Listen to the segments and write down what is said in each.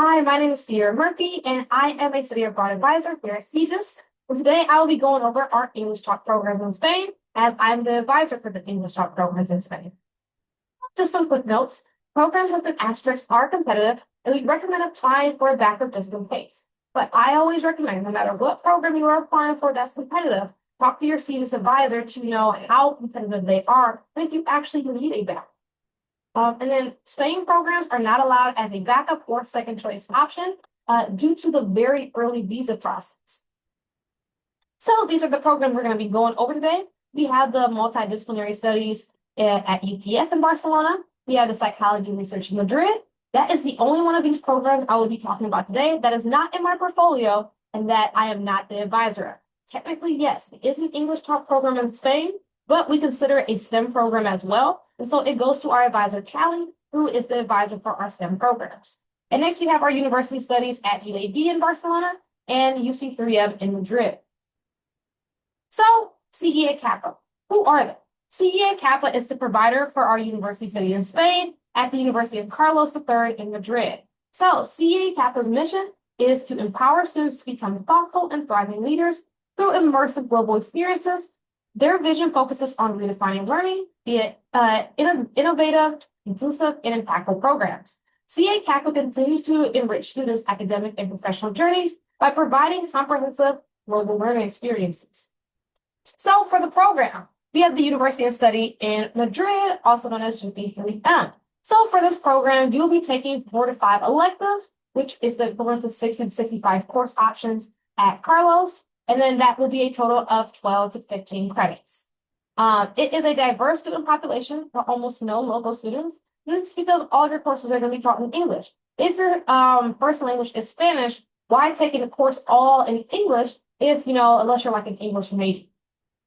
Hi, my name is Sierra Murphy, and I am a study abroad advisor here at CGIS. And today I will be going over our English Talk programs in Spain, as I'm the advisor for the English Talk programs in Spain. Just some quick notes. Programs with an asterisk are competitive, and we recommend applying for a backup just in case. But I always recommend, no matter what program you are applying for that's competitive, talk to your CGIS advisor to know how competitive they are and if you actually need a backup. And then Spain programs are not allowed as a backup or second choice option due to the very early visa process. So these are the programs we're going to be going over today. We have the multidisciplinary studies at UPS in Barcelona. We have the psychology research in Madrid. That is the only one of these programs I will be talking about today that is not in my portfolio and that I am not the advisor of. Technically, yes, it is an English Talk program in Spain, but we consider it a STEM program as well. And so it goes to our advisor, Callie, who is the advisor for our STEM programs. And next we have our university studies at UAB in Barcelona and UC3M in Madrid. So CEA Kappa, who are they? CEA Kappa is the provider for our university study in Spain at the University of Carlos III in Madrid. So CEA Kappa's mission is to empower students to become thoughtful and thriving leaders through immersive global experiences. Their vision focuses on redefining learning, be it innovative, inclusive, and impactful programs. CEA Kappa continues to enrich students' academic and professional journeys by providing comprehensive global learning experiences. So for the program, we have the University of Study in Madrid, also known as UC3M. So for this program, you'll be taking 4 to 5 electives, which is the equivalent to 60 to 65 course options at Carlos. And then that will be a total of 12 to 15 credits. It is a diverse student population with almost no local students. And this is because all your courses are going to be taught in English. If your first language is Spanish, why taking a course all in English if, unless you're like an English major?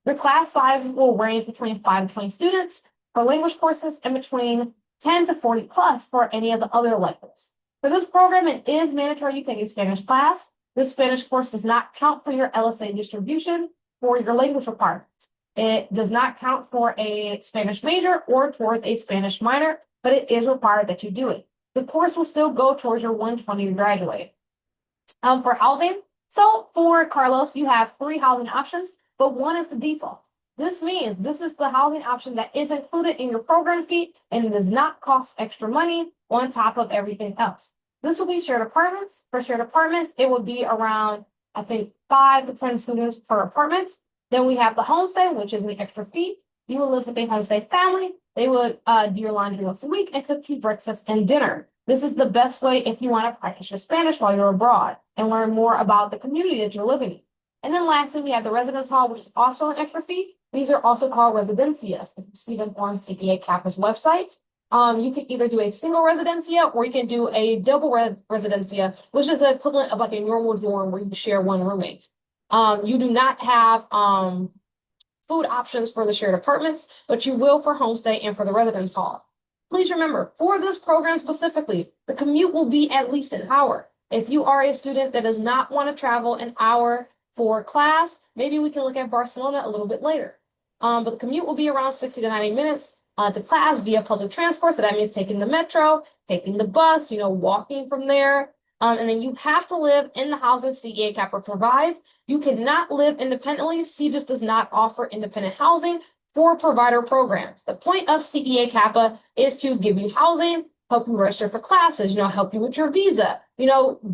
Your class sizes will range between 5 to 20 students for language courses and between 10 to 40 plus for any of the other electives. For this program, it is mandatory you take a Spanish class. This Spanish course does not count for your LSA distribution for your language requirements. It does not count for a Spanish major or towards a Spanish minor, but it is required that you do it. The course will still go towards your 120 to graduate. For housing, so for Carlos, you have 3 housing options, but 1 is the default. This means this is the housing option that is included in your program fee and does not cost extra money on top of everything else. This will be shared apartments. For shared apartments, it will be around, I think, 5 to 10 students per apartment. Then we have the homestay, which is an extra fee. You will live with a homestay family. They would do your laundry once a week and cook you breakfast and dinner. This is the best way if you want to practice your Spanish while you're abroad and learn more about the community that you're living in. And then lastly, we have the residence hall, which is also an extra fee. These are also called residencias. If you see them on CEA Kappa's website. You can either do a single residencia or you can do a double residencia, which is the equivalent of like a normal dorm where you share 1 roommate. You do not have food options for the shared apartments, but you will for homestay and for the residence hall. Please remember, for this program specifically, the commute will be at least an hour. If you are a student that does not want to travel an hour for class, maybe we can look at Barcelona a little bit later. But the commute will be around 60 to 90 minutes. To class via public transport. So that means taking the metro, taking the bus, walking from there. And then you have to live in the housing CEA Kappa provides. You cannot live independently. CGIS does not offer independent housing for provider programs. The point of CEA Kappa is to give you housing, help you register for classes, help you with your visa,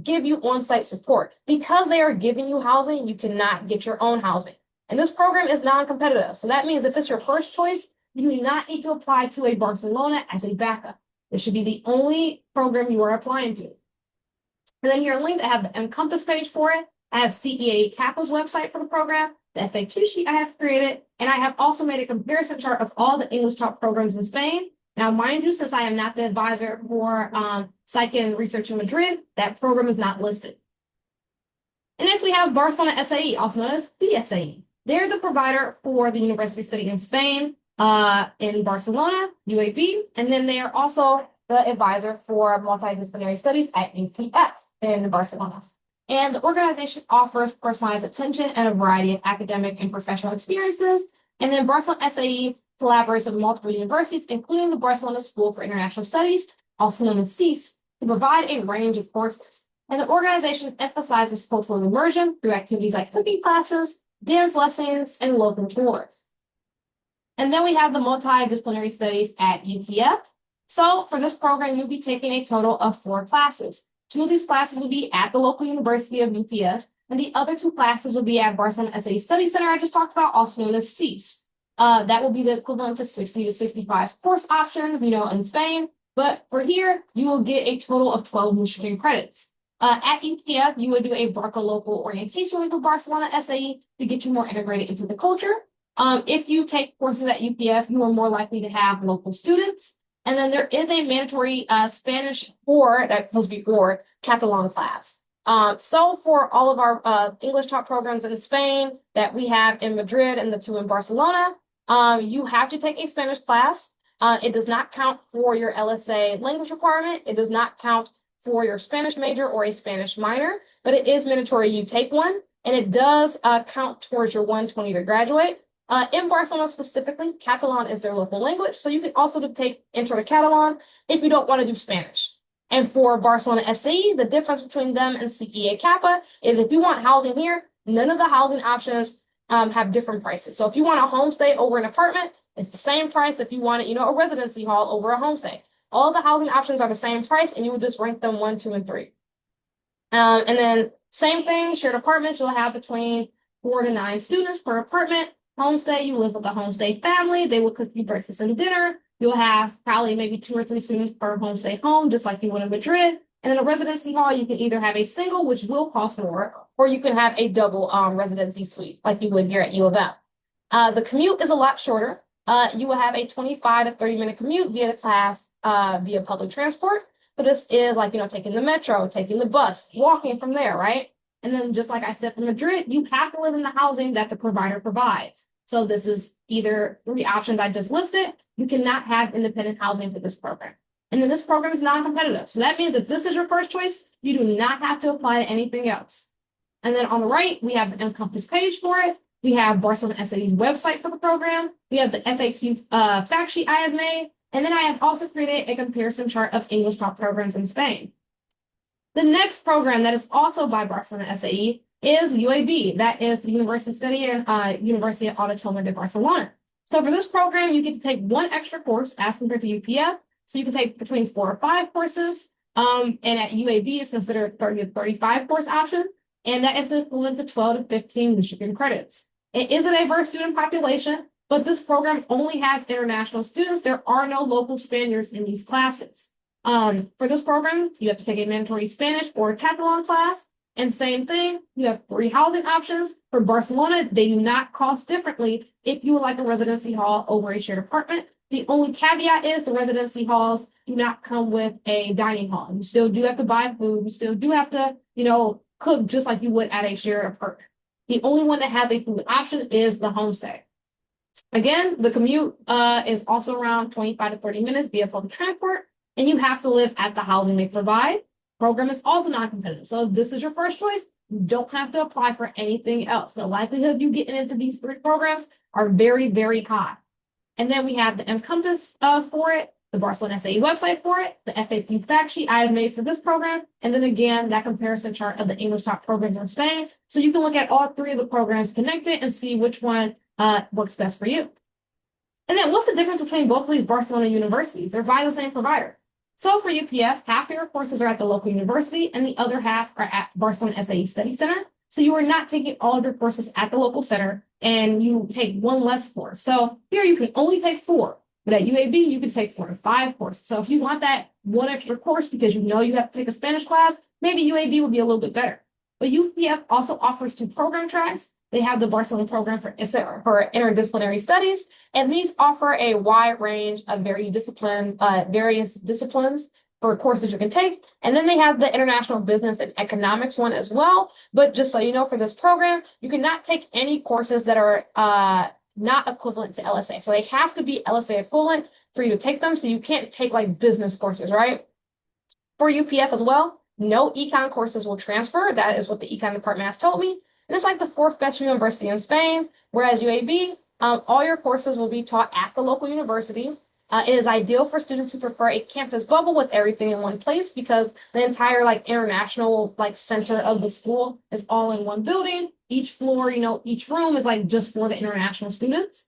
give you on-site support. Because they are giving you housing, you cannot get your own housing. And this program is non-competitive. So that means if it's your first choice, you do not need to apply to a Barcelona as a backup. This should be the only program you are applying to. And then here linked, I have the Encompass page for it. I have CEA Kappa's website for the program, the FAQ sheet I have created, and I have also made a comparison chart of all the English Talk programs in Spain. Now, mind you, since I am not the advisor for Psych and Research in Madrid, that program is not listed. And next we have Barcelona SAE, also known as BSAE. They're the provider for the university study in Spain. In Barcelona, UAB, and then they are also the advisor for multidisciplinary studies at UPS in Barcelona. And the organization offers personalized attention and a variety of academic and professional experiences. And then Barcelona SAE collaborates with multiple universities, including the Barcelona School for International Studies, also known as CIS, to provide a range of courses. And the organization emphasizes cultural immersion through activities like cooking classes, dance lessons, and local tours. And then we have the multidisciplinary studies at UPF. So for this program, you'll be taking a total of 4 classes. 2 of these classes will be at the local University of UPF, and the other 2 classes will be at Barcelona SAE Study Center I just talked about, also known as CGIS. That will be the equivalent to 60 to 65 course options, in Spain. But for here, you will get a total of 12 Michigan credits. At UPF, you would do a Barca local orientation week with Barcelona SAE to get you more integrated into the culture. If you take courses at UPF, you are more likely to have local students. And then there is a mandatory Spanish or, that's supposed to be or, Catalan class. So for all of our English talk programs in Spain that we have in Madrid and the 2 in Barcelona, you have to take a Spanish class. It does not count for your LSA language requirement. It does not count for your Spanish major or a Spanish minor, but it is mandatory you take one, and it does count towards your 120 to graduate. In Barcelona specifically, Catalan is their local language, so you can also take Intro to Catalan if you don't want to do Spanish. And for Barcelona SAE, the difference between them and CEA Kappa is if you want housing here, none of the housing options have different prices. So if you want a homestay over an apartment, it's the same price if you want, a residency hall over a homestay. All the housing options are the same price, and you would just rank them 1, 2, and 3. And then same thing, shared apartments, you'll have between 4 to 9 students per apartment. Homestay, you live with a homestay family. They will cook you breakfast and dinner. You'll have probably maybe 2 or 3 students per homestay home, just like you would in Madrid. And in a residency hall, you can either have a single, which will cost more, or you can have a double residency suite, like you would here at U of M. The commute is a lot shorter. You will have a 25 to 30-minute commute via the class via public transport. But this is like, taking the metro, taking the bus, walking from there, right? And then just like I said for Madrid, you have to live in the housing that the provider provides. So this is either 3 options I just listed. You cannot have independent housing for this program. And then this program is non-competitive. So that means if this is your first choice, you do not have to apply to anything else. And then on the right, we have the Encompass page for it. We have Barcelona SAE's website for the program. We have the FAQ fact sheet I have made. And then I have also created a comparison chart of English talk programs in Spain. The next program that is also by Barcelona SAE is UAB. That is the University Study and University Autónoma de Barcelona. So for this program, you get to take 1 extra course as compared to UPF. So you can take between 4 or 5 courses. And at UAB, it's considered 30 to 35 course option. And that is the equivalent to 12 to 15 Michigan credits. It is a diverse student population, but this program only has international students. There are no local Spaniards in these classes. For this program, you have to take a mandatory Spanish or Catalan class. And same thing, you have 3 housing options. For Barcelona, they do not cost differently if you would like a residency hall over a shared apartment. The only caveat is the residency halls do not come with a dining hall. You still do have to buy food. You still do have to, cook just like you would at a shared apartment. The only one that has a food option is the homestay. Again, the commute is also around 25 to 30 minutes via public transport, and you have to live at the housing they provide. Program is also non-competitive. So if this is your first choice, you don't have to apply for anything else. The likelihood of you getting into these 3 programs are very, very high. And then we have the Encompass for it, the Barcelona SAE website for it, the FAQ fact sheet I have made for this program, and then again, that comparison chart of the English talk programs in Spain. So you can look at all 3 of the programs connected and see which one works best for you. And then what's the difference between both of these Barcelona universities? They're by the same provider. So for UPF, half of your courses are at the local university and the other half are at Barcelona SAE Study Center. So you are not taking all of your courses at the local center and you take 1 less course. So here you can only take 4, but at UAB you can take 4 to 5 courses. So if you want that 1 extra course because you have to take a Spanish class, maybe UAB will be a little bit better. But UPF also offers 2 program tracks. They have the Barcelona program for interdisciplinary studies, and these offer a wide range of various disciplines for courses you can take. And then they have the international business and economics one as well. But just so you know, for this program, you cannot take any courses that are not equivalent to LSA. So they have to be LSA equivalent for you to take them. So you can't take like business courses, right? For UPF as well, no econ courses will transfer. That is what the econ department has told me. And it's like the 4th best university in Spain, whereas UAB, all your courses will be taught at the local university. It is ideal for students who prefer a campus bubble with everything in one place because the entire international center of the school is all in one building. Each floor, each room is just for the international students.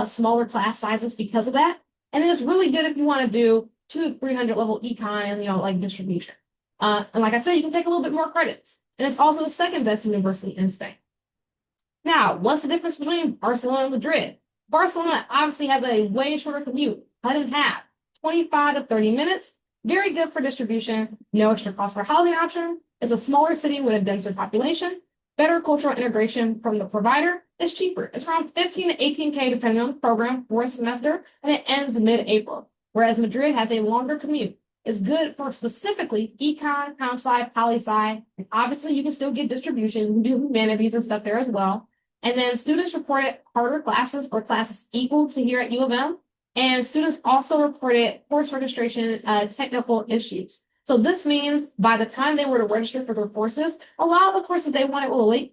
Smaller class sizes because of that. And then it's really good if you want to do 200 to 300 level econ and distribution. And like I said, you can take a little bit more credits. And it's also the second best university in Spain. Now, what's the difference between Barcelona and Madrid? Barcelona obviously has a way shorter commute, cut in half, 25 to 30 minutes. Very good for distribution, no extra cost for housing option. It's a smaller city with a denser population, better cultural integration from the provider. It's cheaper. It's around 15 to 18K depending on the program for a semester, and it ends mid-April. Whereas Madrid has a longer commute. It's good for specifically econ, comp sci, poli sci, and obviously you can still get distribution. You can do humanities and stuff there as well. And then students reported harder classes or classes equal to here at U of M. And students also reported course registration technical issues. So this means by the time they were to register for their courses, a lot of the courses they wanted were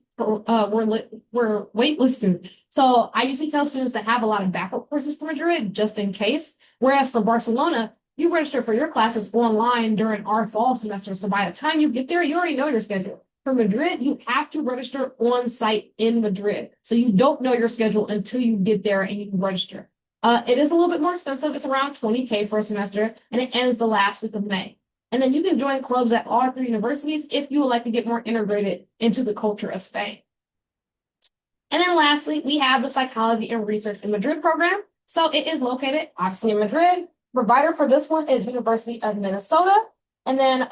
waitlisted. So I usually tell students to have a lot of backup courses for Madrid just in case. Whereas for Barcelona, you register for your classes online during our fall semester. So by the time you get there, you already know your schedule. For Madrid, you have to register on site in Madrid. So you don't know your schedule until you get there and you can register. It is a little bit more expensive. It's around 20K for a semester, and it ends the last week of May. And then you can join clubs at all 3 universities if you would like to get more integrated into the culture of Spain. And then lastly, we have the Psychology and Research in Madrid program. So it is located, obviously, in Madrid. Provider for this one is University of Minnesota. And then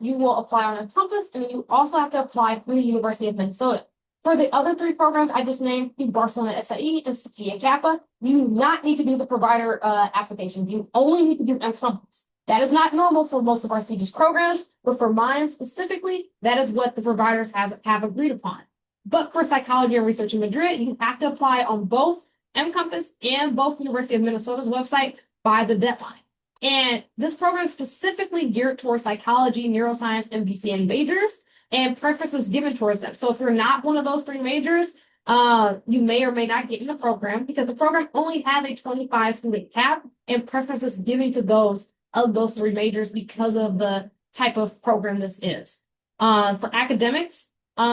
you will apply on Encompass, and then you also have to apply through the University of Minnesota. For the other 3 programs I just named, the Barcelona SAE and CPA Kappa, you do not need to do the provider application. You only need to do Encompass. That is not normal for most of our CGIS programs, but for mine specifically, that is what the providers have agreed upon. But for Psychology and Research in Madrid, you have to apply on both Encompass and both University of Minnesota's website by the deadline. And this program is specifically geared towards psychology, neuroscience, and BCN majors, and preference is given towards them. So if you're not one of those 3 majors, you may or may not get in the program because the program only has a 25 student cap, and preference is given to those 3 majors because of the type of program this is. For academics, you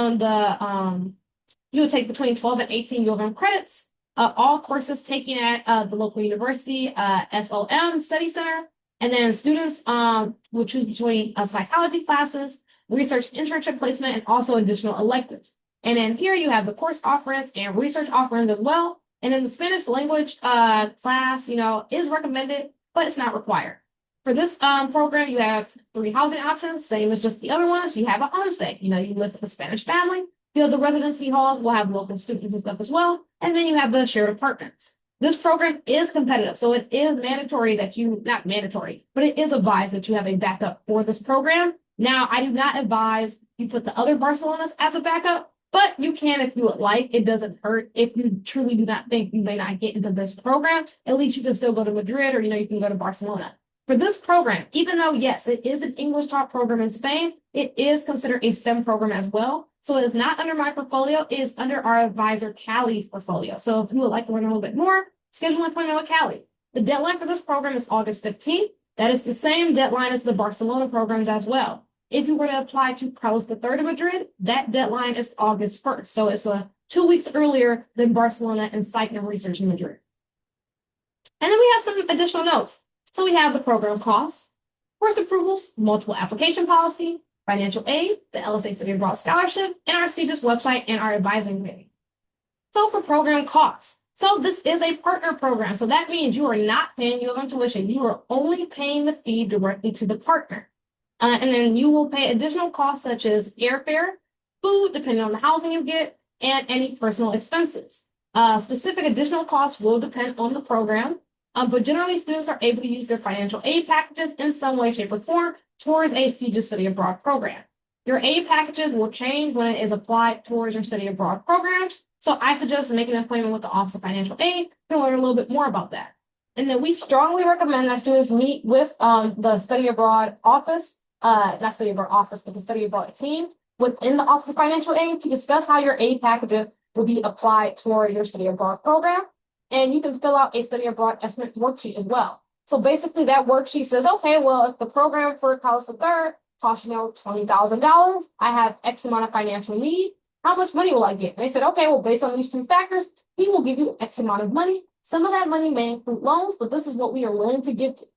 will take between 12 and 18 U of M credits. All courses taken at the local university, FOM Study Center, and then students will choose between psychology classes, research internship placement, and also additional electives. And then here you have the course offerings and research offerings as well. And then the Spanish language class, is recommended, but it's not required. For this program, you have 3 housing options, same as just the other ones. You have a homestay. You live with a Spanish family. You have the residency halls will have local students and stuff as well. And then you have the shared apartments. This program is competitive, so it is mandatory that not mandatory, but it is advised that you have a backup for this program. Now, I do not advise you put the other Barcelonas as a backup, but you can if you would like. It doesn't hurt if you truly do not think you may not get into this program. At least you can still go to Madrid or, you can go to Barcelona. For this program, even though, yes, it is an English taught program in Spain, it is considered a STEM program as well. So it is not under my portfolio, it is under our advisor Callie's portfolio. So if you would like to learn a little bit more, schedule an appointment with Callie. The deadline for this program is August 15th. That is the same deadline as the Barcelona programs as well. If you were to apply to Carlos III of Madrid, that deadline is August 1st. So it's 2 weeks earlier than Barcelona and Psych and Research in Madrid. And then we have some additional notes. So we have the program costs, course approvals, multiple application policy, financial aid, the LSA Study Abroad Scholarship, and our CGIS website and our advising committee. So for program costs, so this is a partner program. So that means you are not paying U of M tuition. You are only paying the fee directly to the partner. And then you will pay additional costs such as airfare, food, depending on the housing you get, and any personal expenses. Specific additional costs will depend on the program. But generally, students are able to use their financial aid packages in some way, shape, or form towards a CGIS Study Abroad program. Your aid packages will change when it is applied towards your study abroad programs. So I suggest making an appointment with the Office of Financial Aid to learn a little bit more about that. And then we strongly recommend that students meet with the study abroad office, not study abroad office, but the study abroad team within the Office of Financial Aid to discuss how your aid packages will be applied toward your study abroad program. And you can fill out a study abroad estimate worksheet as well. So basically that worksheet says, okay, well, if the program for Carlos III costs, $20,000, I have X amount of financial need. How much money will I get? And they said, okay, well, based on these two factors, we will give you X amount of money. Some of that money may include loans, but this is what we are willing to give you.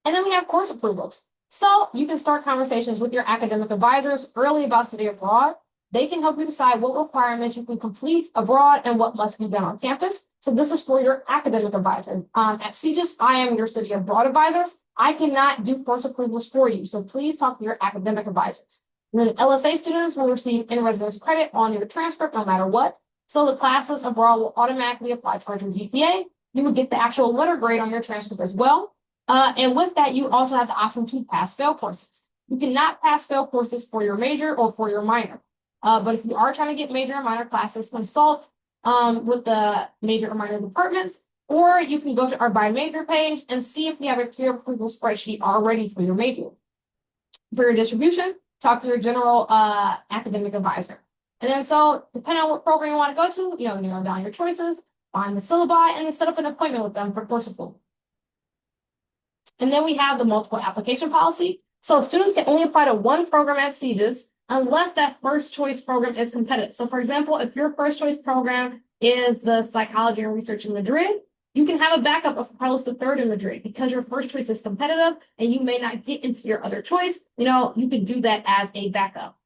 And then we have course approvals. So you can start conversations with your academic advisors early about study abroad. They can help you decide what requirements you can complete abroad and what must be done on campus. So this is for your academic advisor. At CGIS, I am your study abroad advisor. I cannot do course approvals for you, so please talk to your academic advisors. And then LSA students will receive in-residence credit on your transcript no matter what. So the classes abroad will automatically apply towards your GPA. You will get the actual letter grade on your transcript as well. And with that, you also have the option to pass-fail courses. You cannot pass-fail courses for your major or for your minor. But if you are trying to get major and minor classes, consult with the major or minor departments, or you can go to our by major page and see if we have a peer approval spreadsheet already for your major. For your distribution, talk to your general academic advisor. And then so depending on what program you want to go to, narrow down your choices, find the syllabi, and then set up an appointment with them for course approval. And then we have the multiple application policy. So students can only apply to one program at CGIS unless that first choice program is competitive. So for example, if your first choice program is the psychology and research in Madrid, you can have a backup of Carlos III in Madrid because your first choice is competitive and you may not get into your other choice. You could do that as a backup.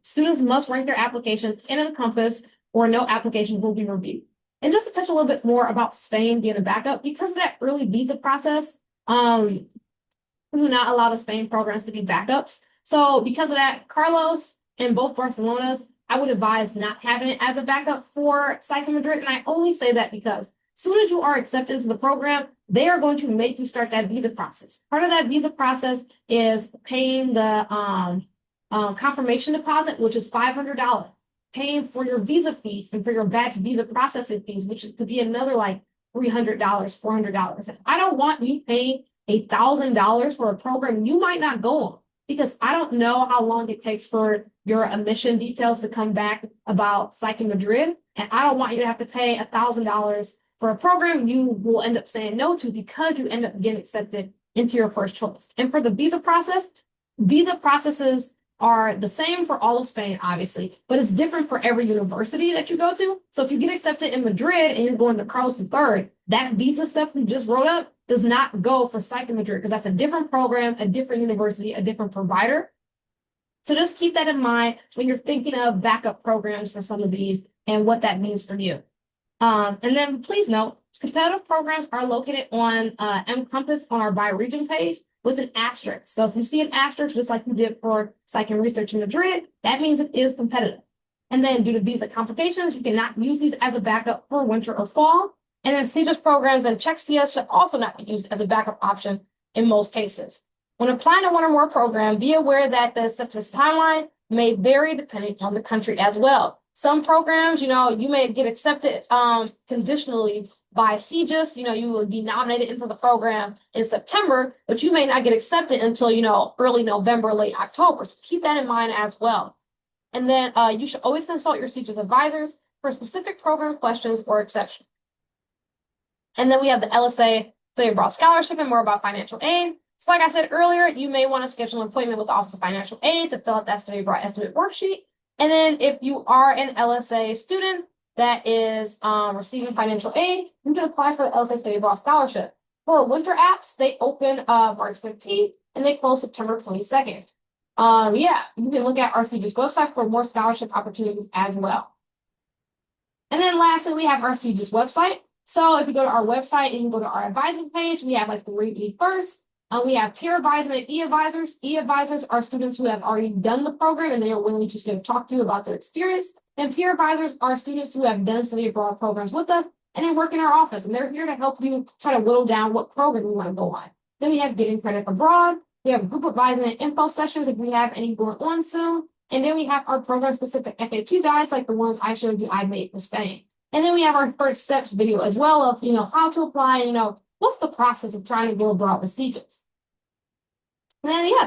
Students must rank their applications in a compass or no application will be reviewed. And just to touch a little bit more about Spain being a backup, because of that early visa process, we do not allow the Spain programs to be backups. So because of that, Carlos and both Barcelona's, I would advise not having it as a backup for Psych in Madrid. And I only say that because as soon as you are accepted into the program, they are going to make you start that visa process. Part of that visa process is paying the confirmation deposit, which is $500, paying for your visa fees and for your batch visa processing fees, which could be another like $300, $400. And I don't want you paying $1,000 for a program you might not go on, because I don't know how long it takes for your admission details to come back about Psych in Madrid. And I don't want you to have to pay $1,000 for a program you will end up saying no to because you end up getting accepted into your first choice. And for the visa processes are the same for all of Spain, obviously, but it's different for every university that you go to. So if you get accepted in Madrid and you're going to Carlos III, that visa stuff we just wrote up does not go for Psych in Madrid because that's a different program, a different university, a different provider. So just keep that in mind when you're thinking of backup programs for some of these and what that means for you. And then please note, competitive programs are located on mCompass on our by region page with an asterisk. So if you see an asterisk, just like you did for Psych and Research in Madrid, that means it is competitive. And then due to visa complications, you cannot use these as a backup for winter or fall. And then CGIS programs and CGIS should also not be used as a backup option in most cases. When applying to one or more programs, be aware that the acceptance timeline may vary depending on the country as well. Some programs, you may get accepted conditionally by CGIS, you would be nominated into the program in September, but you may not get accepted until, early November, late October. So keep that in mind as well. And then you should always consult your CGIS advisors for specific program questions or exceptions. And then we have the LSA Study Abroad Scholarship and more about financial aid. So like I said earlier, you may want to schedule an appointment with the Office of Financial Aid to fill out that Study Abroad Estimate worksheet. And then if you are an LSA student that is receiving financial aid, you can apply for the LSA Study Abroad Scholarship. For winter apps, they open March 15th and they close September 22nd. You can look at our CGIS website for more scholarship opportunities as well. And then lastly, we have our CGIS website. So if you go to our website and you go to our advising page, we have like the read me first. We have peer advisors and e-advisors. E-advisors are students who have already done the program and they are willing to still talk to you about their experience. And peer advisors are students who have done study abroad programs with us and they work in our office and they're here to help you try to whittle down what program you want to go on. Then we have getting credit abroad. We have group advising and info sessions if we have any going on soon. And then we have our program specific FAQ guides like the ones I showed you I made for Spain. And then we have our first steps video as well of, how to apply, what's the process of trying to go abroad with CGIS. And then,